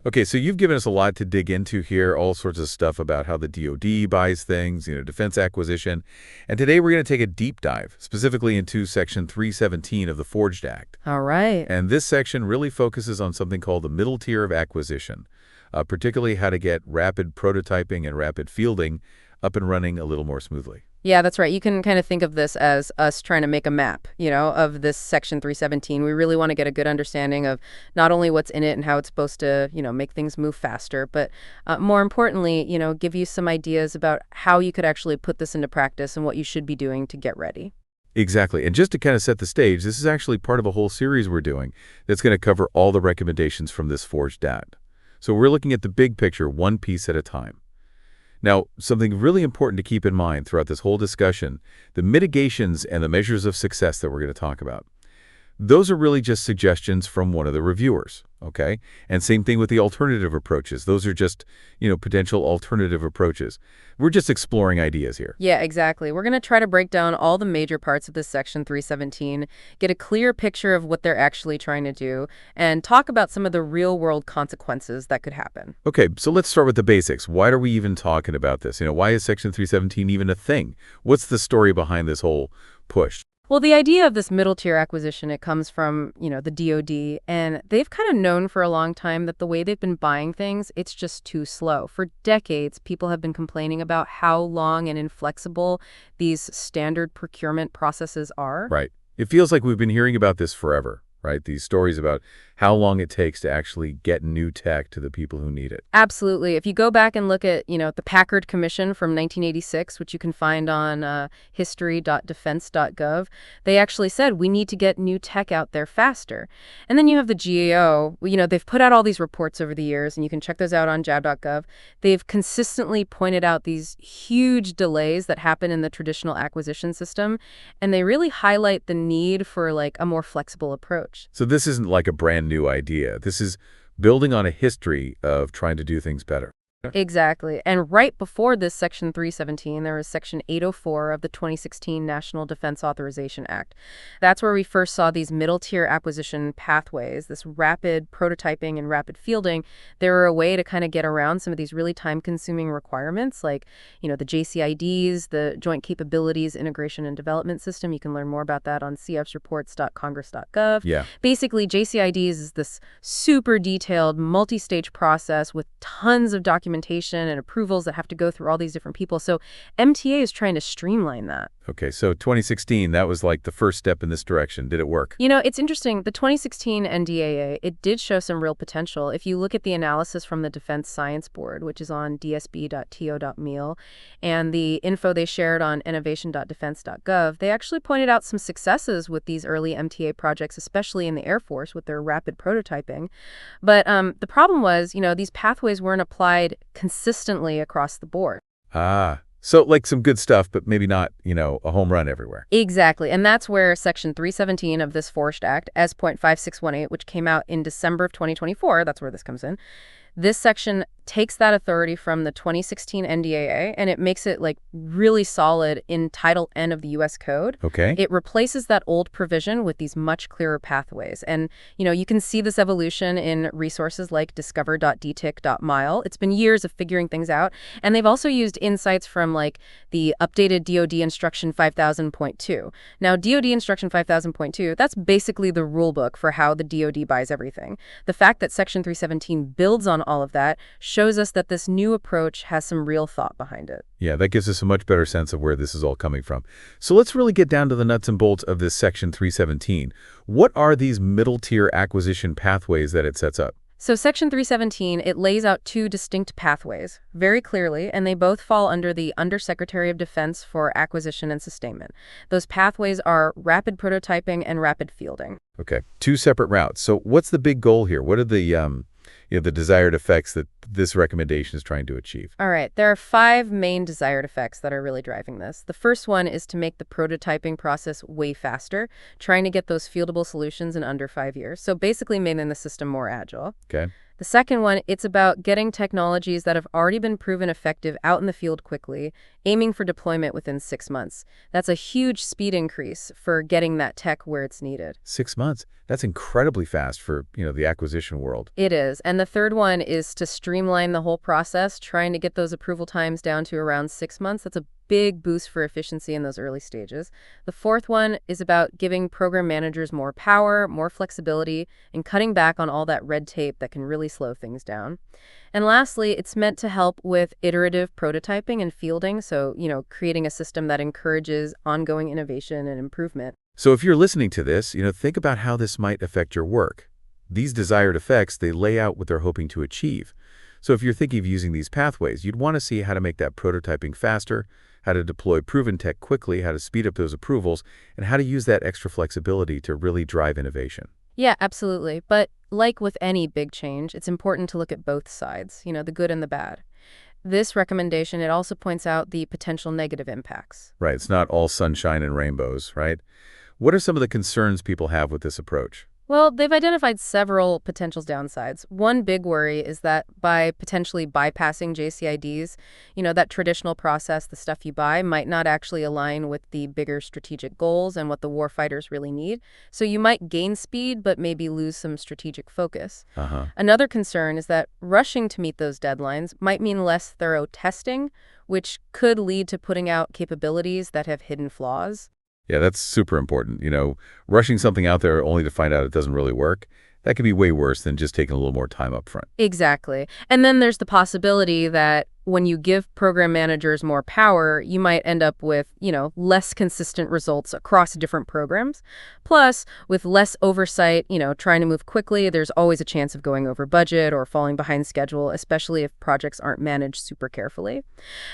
Okay, so you've given us a lot to dig into here, all sorts of stuff about how the DoD buys things, defense acquisition. And today we're going to take a deep dive, specifically into Section 317 of the Forged Act. All right. And this section really focuses on something called the middle tier of acquisition, particularly how to get rapid prototyping and rapid fielding up and running a little more smoothly. Yeah, that's right. You can kind of think of this as us trying to make a map, of this Section 317. We really want to get a good understanding of not only what's in it and how it's supposed to, make things move faster, but more importantly, give you some ideas about how you could actually put this into practice and what you should be doing to get ready. Exactly. And just to kind of set the stage, this is actually part of a whole series we're doing that's going to cover all the recommendations from this Forged Act. So we're looking at the big picture, one piece at a time. Now, something really important to keep in mind throughout this whole discussion, the mitigations and the measures of success that we're going to talk about. Those are really just suggestions from one of the reviewers, okay? And same thing with the alternative approaches. Those are just, potential alternative approaches. We're just exploring ideas here. Yeah, exactly. We're going to try to break down all the major parts of this Section 317, get a clear picture of what they're actually trying to do, and talk about some of the real-world consequences that could happen. Okay, so let's start with the basics. Why are we even talking about this? Why is Section 317 even a thing? What's the story behind this whole push? Well, the idea of this middle tier acquisition, it comes from, the DoD, and they've kind of known for a long time that the way they've been buying things, it's just too slow. For decades, people have been complaining about how long and inflexible these standard procurement processes are. Right. It feels like we've been hearing about this forever, right? These stories about how long it takes to actually get new tech to the people who need it. Absolutely. If you go back and look at, the Packard Commission from 1986, which you can find on history.defense.gov, they actually said we need to get new tech out there faster. And then you have the GAO, they've put out all these reports over the years, and you can check those out on jab.gov. They've consistently pointed out these huge delays that happen in the traditional acquisition system, and they really highlight the need for a more flexible approach. So this isn't like a brand new idea. This is building on a history of trying to do things better. Exactly. And right before this Section 317, there was Section 804 of the 2016 National Defense Authorization Act. That's where we first saw these middle-tier acquisition pathways, this rapid prototyping and rapid fielding. They were a way to kind of get around some of these really time-consuming requirements, like, the JCIDs, the Joint Capabilities Integration and Development System. You can learn more about that on cfsreports.congress.gov. Yeah. Basically, JCIDs is this super detailed, multi-stage process with tons of documentation and approvals that have to go through all these different people. So MTA is trying to streamline that. Okay, so 2016, that was like the first step in this direction. Did it work? It's interesting. The 2016 NDAA, it did show some real potential. If you look at the analysis from the Defense Science Board, which is on dsb.to.mil, and the info they shared on innovation.defense.gov, they actually pointed out some successes with these early MTA projects, especially in the Air Force with their rapid prototyping. But the problem was, these pathways weren't applied consistently across the board. So like some good stuff, but maybe not, a home run everywhere. Exactly. And that's where Section 317 of this Forged Act, S.5618, which came out in December of 2024, that's where this comes in. This section takes that authority from the 2016 NDAA and it makes it really solid in Title N of the U.S. Code. Okay. It replaces that old provision with these much clearer pathways. And, you can see this evolution in resources like discover.dtic.mil. It's been years of figuring things out. And they've also used insights from the updated DoD Instruction 5000.2. Now, DoD Instruction 5000.2, that's basically the rule book for how the DoD buys everything. The fact that Section 317 builds on all of that shows us that this new approach has some real thought behind it. Yeah, that gives us a much better sense of where this is all coming from. So let's really get down to the nuts and bolts of this Section 317. What are these middle-tier acquisition pathways that it sets up? So Section 317, it lays out two distinct pathways very clearly, and they both fall under the Undersecretary of Defense for Acquisition and Sustainment. Those pathways are rapid prototyping and rapid fielding. Okay, two separate routes. So what's the big goal here? What are the desired effects that this recommendation is trying to achieve? All right, there are 5 main desired effects that are really driving this. The first one is to make the prototyping process way faster, trying to get those fieldable solutions in under 5 years. So basically making the system more agile. Okay. The second one, it's about getting technologies that have already been proven effective out in the field quickly, aiming for deployment within 6 months. That's a huge speed increase for getting that tech where it's needed. 6 months? That's incredibly fast for, the acquisition world. It is. And the third one is to streamline the whole process, trying to get those approval times down to around 6 months. That's a big boost for efficiency in those early stages. The fourth one is about giving program managers more power, more flexibility, and cutting back on all that red tape that can really slow things down. And lastly, it's meant to help with iterative prototyping and fielding, so, creating a system that encourages ongoing innovation and improvement. So if you're listening to this, think about how this might affect your work. These desired effects, they lay out what they're hoping to achieve. So if you're thinking of using these pathways, you'd want to see how to make that prototyping faster, how to deploy proven tech quickly, how to speed up those approvals, and how to use that extra flexibility to really drive innovation. Yeah, absolutely. But like with any big change, it's important to look at both sides, the good and the bad. This recommendation, it also points out the potential negative impacts. Right, it's not all sunshine and rainbows, right? What are some of the concerns people have with this approach? Well, they've identified several potential downsides. One big worry is that by potentially bypassing JCIDs, that traditional process, the stuff you buy, might not actually align with the bigger strategic goals and what the warfighters really need. So you might gain speed, but maybe lose some strategic focus. Uh-huh. Another concern is that rushing to meet those deadlines might mean less thorough testing, which could lead to putting out capabilities that have hidden flaws. Yeah, that's super important. Rushing something out there only to find out it doesn't really work, that could be way worse than just taking a little more time up front. Exactly. And then there's the possibility that when you give program managers more power, you might end up with, less consistent results across different programs. Plus, with less oversight, trying to move quickly, there's always a chance of going over budget or falling behind schedule, especially if projects aren't managed super carefully.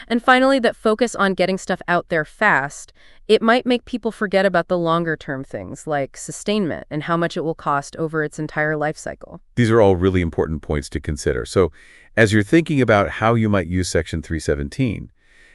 And finally, that focus on getting stuff out there fast, it might make people forget about the longer term things like sustainment and how much it will cost over its entire life cycle. These are all really important points to consider. So as you're thinking about how you might use Section 317,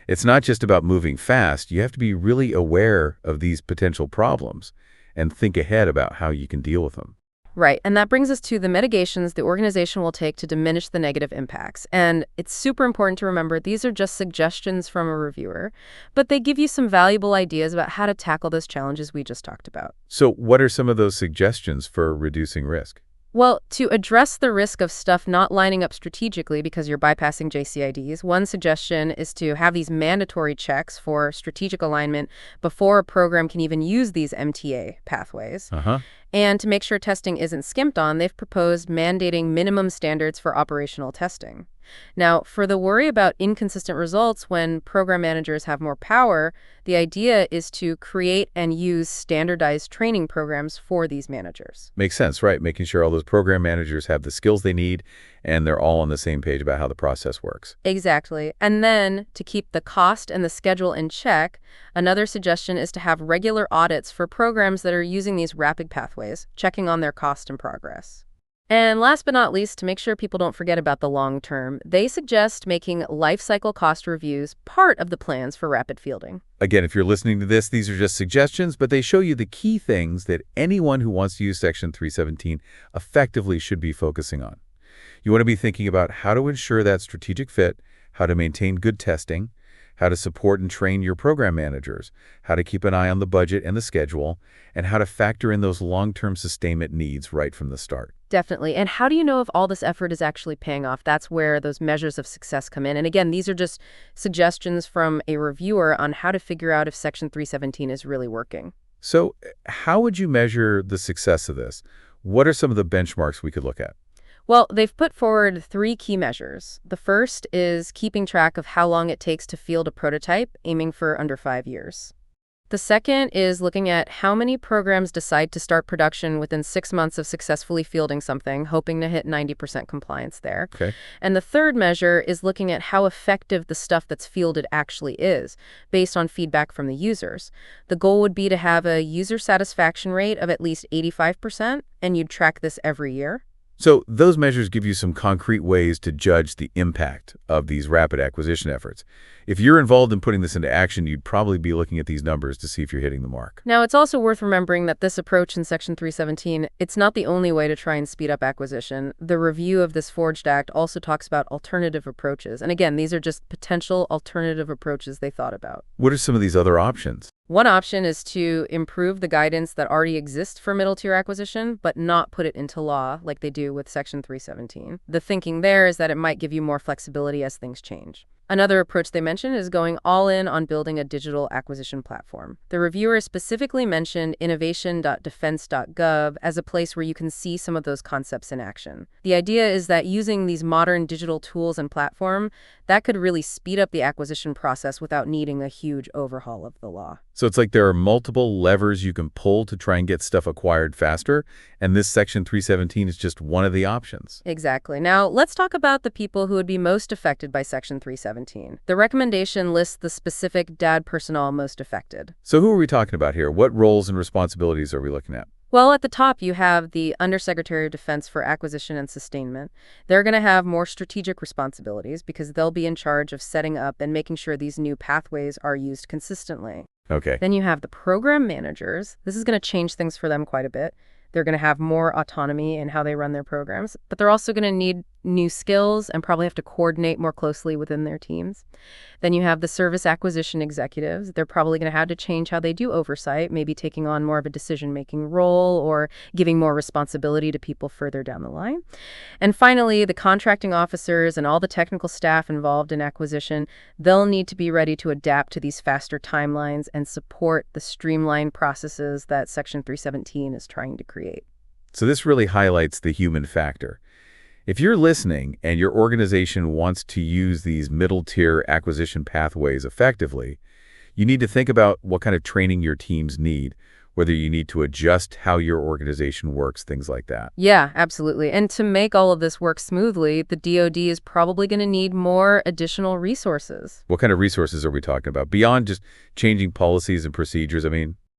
it's not just about moving fast. You have to be really aware of these potential problems and think ahead about how you can deal with them. Right. And that brings us to the mitigations the organization will take to diminish the negative impacts. And it's super important to remember these are just suggestions from a reviewer, but they give you some valuable ideas about how to tackle those challenges we just talked about. So what are some of those suggestions for reducing risk? Well, to address the risk of stuff not lining up strategically because you're bypassing JCIDs, one suggestion is to have these mandatory checks for strategic alignment before a program can even use these MTA pathways. Uh-huh. And to make sure testing isn't skimped on, they've proposed mandating minimum standards for operational testing. Now, for the worry about inconsistent results when program managers have more power, the idea is to create and use standardized training programs for these managers. Makes sense, right? Making sure all those program managers have the skills they need and they're all on the same page about how the process works. Exactly. And then, to keep the cost and the schedule in check, another suggestion is to have regular audits for programs that are using these rapid pathways, checking on their cost and progress. And last but not least, to make sure people don't forget about the long term, they suggest making life cycle cost reviews part of the plans for rapid fielding. Again, if you're listening to this, these are just suggestions, but they show you the key things that anyone who wants to use Section 317 effectively should be focusing on. You want to be thinking about how to ensure that strategic fit, how to maintain good testing, how to support and train your program managers, how to keep an eye on the budget and the schedule, and how to factor in those long-term sustainment needs right from the start. Definitely. And how do you know if all this effort is actually paying off? That's where those measures of success come in. And again, these are just suggestions from a reviewer on how to figure out if Section 317 is really working. So how would you measure the success of this? What are some of the benchmarks we could look at? Well, they've put forward 3 key measures. The first is keeping track of how long it takes to field a prototype, aiming for under 5 years. The second is looking at how many programs decide to start production within 6 months of successfully fielding something, hoping to hit 90% compliance there. Okay. And the third measure is looking at how effective the stuff that's fielded actually is, based on feedback from the users. The goal would be to have a user satisfaction rate of at least 85%, and you'd track this every year. So those measures give you some concrete ways to judge the impact of these rapid acquisition efforts. If you're involved in putting this into action, you'd probably be looking at these numbers to see if you're hitting the mark. Now, it's also worth remembering that this approach in Section 317, it's not the only way to try and speed up acquisition. The review of this Forged Act also talks about alternative approaches. And again, these are just potential alternative approaches they thought about. What are some of these other options? One option is to improve the guidance that already exists for middle-tier acquisition, but not put it into law like they do with Section 317. The thinking there is that it might give you more flexibility as things change. Another approach they mention is going all in on building a digital acquisition platform. The reviewer specifically mentioned innovation.defense.gov as a place where you can see some of those concepts in action. The idea is that using these modern digital tools and platform, that could really speed up the acquisition process without needing a huge overhaul of the law. So it's like there are multiple levers you can pull to try and get stuff acquired faster, and this Section 317 is just one of the options. Exactly. Now, let's talk about the people who would be most affected by Section 317. The recommendation lists the specific DAD personnel most affected. So who are we talking about here? What roles and responsibilities are we looking at? Well, at the top, you have the Undersecretary of Defense for Acquisition and Sustainment. They're going to have more strategic responsibilities because they'll be in charge of setting up and making sure these new pathways are used consistently. Okay. Then you have the program managers. This is going to change things for them quite a bit. They're going to have more autonomy in how they run their programs, but they're also going to need new skills and probably have to coordinate more closely within their teams. Then you have the service acquisition executives. They're probably going to have to change how they do oversight, maybe taking on more of a decision-making role or giving more responsibility to people further down the line. And finally, the contracting officers and all the technical staff involved in acquisition, they'll need to be ready to adapt to these faster timelines and support the streamlined processes that Section 317 is trying to create. So this really highlights the human factor. If you're listening and your organization wants to use these middle-tier acquisition pathways effectively, you need to think about what kind of training your teams need, whether you need to adjust how your organization works, things like that. Yeah, absolutely. And to make all of this work smoothly, the DoD is probably going to need more additional resources. What kind of resources are we talking about? Beyond just changing policies and procedures,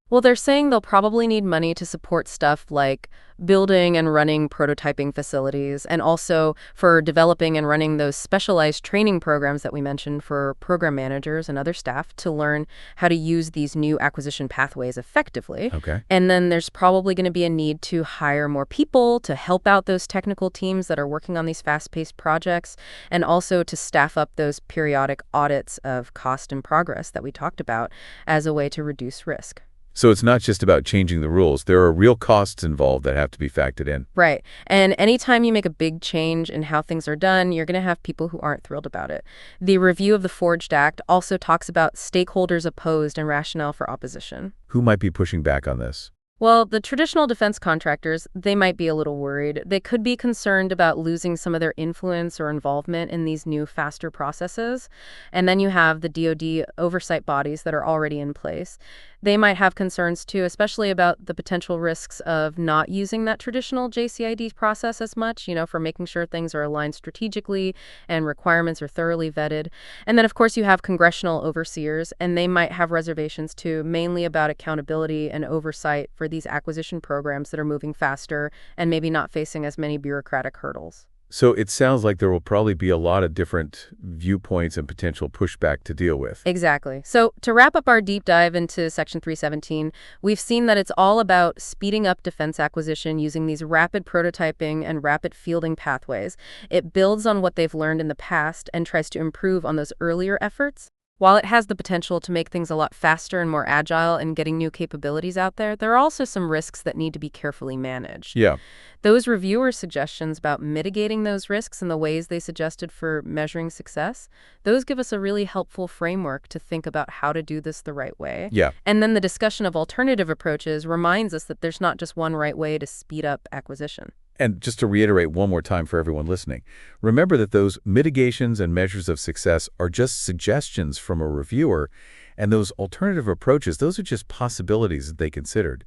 Well, they're saying they'll probably need money to support stuff like building and running prototyping facilities, and also for developing and running those specialized training programs that we mentioned for program managers and other staff to learn how to use these new acquisition pathways effectively. Okay. And then there's probably going to be a need to hire more people to help out those technical teams that are working on these fast-paced projects, and also to staff up those periodic audits of cost and progress that we talked about as a way to reduce risk. So it's not just about changing the rules. There are real costs involved that have to be factored in. Right. And anytime you make a big change in how things are done, you're going to have people who aren't thrilled about it. The review of the Forged Act also talks about stakeholders opposed and rationale for opposition. Who might be pushing back on this? Well, the traditional defense contractors, they might be a little worried. They could be concerned about losing some of their influence or involvement in these new, faster processes. And then you have the DoD oversight bodies that are already in place. They might have concerns, too, especially about the potential risks of not using that traditional JCID process as much, for making sure things are aligned strategically and requirements are thoroughly vetted. And then, of course, you have congressional overseers, and they might have reservations, too, mainly about accountability and oversight for these acquisition programs that are moving faster and maybe not facing as many bureaucratic hurdles. So it sounds like there will probably be a lot of different viewpoints and potential pushback to deal with. Exactly. So to wrap up our deep dive into Section 317, we've seen that it's all about speeding up defense acquisition using these rapid prototyping and rapid fielding pathways. It builds on what they've learned in the past and tries to improve on those earlier efforts. While it has the potential to make things a lot faster and more agile and getting new capabilities out there, there are also some risks that need to be carefully managed. Yeah. Those reviewer suggestions about mitigating those risks and the ways they suggested for measuring success, those give us a really helpful framework to think about how to do this the right way. Yeah. And then the discussion of alternative approaches reminds us that there's not just one right way to speed up acquisition. And just to reiterate one more time for everyone listening, remember that those mitigations and measures of success are just suggestions from a reviewer, and those alternative approaches, those are just possibilities that they considered.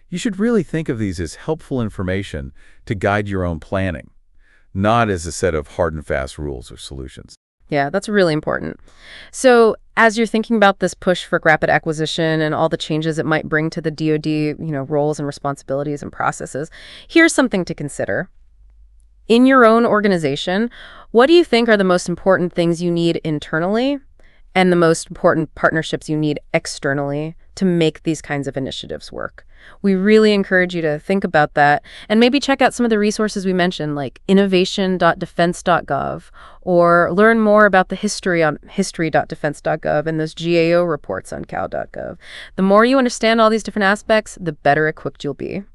You should really think of these as helpful information to guide your own planning, not as a set of hard and fast rules or solutions. Yeah, that's really important. So as you're thinking about this push for rapid acquisition and all the changes it might bring to the DoD, roles and responsibilities and processes, here's something to consider. In your own organization, what do you think are the most important things you need internally and the most important partnerships you need externally to make these kinds of initiatives work? We really encourage you to think about that and maybe check out some of the resources we mentioned, like innovation.defense.gov, or learn more about the history on history.defense.gov and those GAO reports on cal.gov. The more you understand all these different aspects, the better equipped you'll be.